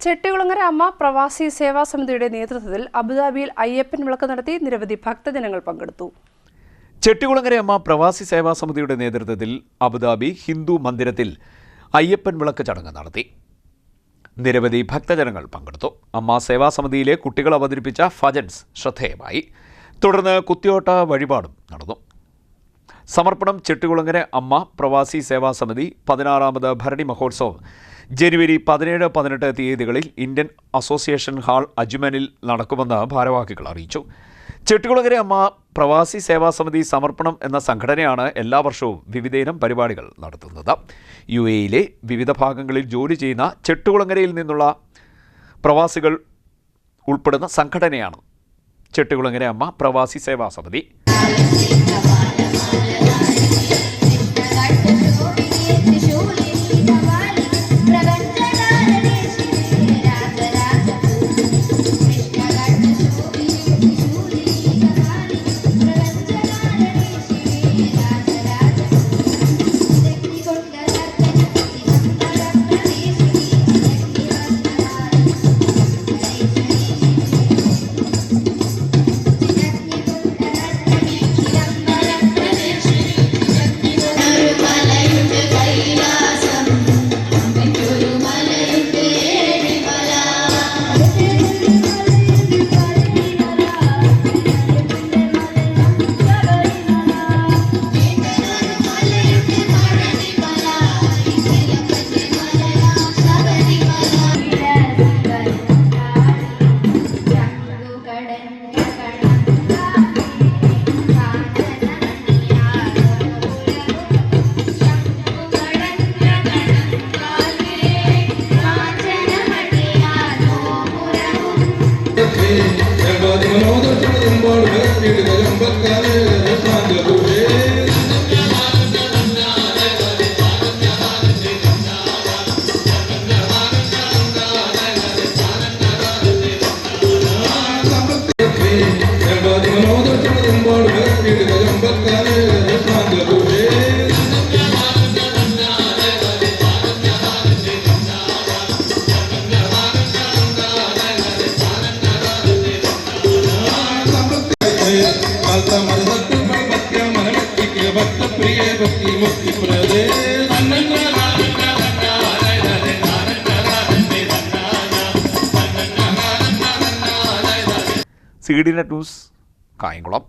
ചെട്ടികുളങ്ങര അമ്മ പ്രവാസി സേവാ സമിതിയുടെ നേതൃത്വത്തിൽ അബുദാബിയിൽ അയ്യപ്പൻ വിളക്ക് നടത്തി നിരവധി ഭക്തജനങ്ങൾ പങ്കെടുത്തു. ചെട്ടികുളങ്ങര അമ്മ പ്രവാസി സേവാ സമിതിയുടെ നേതൃത്വത്തിൽ അബുദാബി ഹിന്ദു മന്ദിരത്തിൽ അയ്യപ്പൻ വിളക്ക് ചടങ്ങ് നടത്തി. നിരവധി ഭക്തജനങ്ങൾ പങ്കെടുത്തു. അമ്മ സേവാ സമിതിയിലെ കുട്ടികൾ അവതരിപ്പിച്ച ഭജൻസ് ശ്രദ്ധേയമായി. തുടർന്ന് കുത്തിയോട്ട വഴിപാടും നടന്നു. സമർപ്പണം ചെട്ടികുളങ്ങര അമ്മ പ്രവാസി സേവാ സമിതി 16ാമത് ഭരണി മഹോത്സവം ജനുവരി 17-18 തീയതികളിൽ ഇന്ത്യൻ അസോസിയേഷൻ ഹാൾ അജ്മാനിൽ നടക്കുമെന്ന് ഭാരവാഹികൾ അറിയിച്ചു. ചെട്ടികുളങ്ങര അമ്മ പ്രവാസി സേവാ സമിതി സമർപ്പണം എന്ന സംഘടനയാണ് എല്ലാ വർഷവും വിവിധയിനം പരിപാടികൾ നടത്തുന്നത്. UAE-യിലെ വിവിധ ഭാഗങ്ങളിൽ ജോലി ചെയ്യുന്ന ചെട്ടികുളങ്ങരയിൽ നിന്നുള്ള പ്രവാസികൾ ഉൾപ്പെടുന്ന സംഘടനയാണ് ചെട്ടികുളങ്ങര അമ്മ പ്രവാസി സേവാ സമിതി. CDNet news Kayamkulam.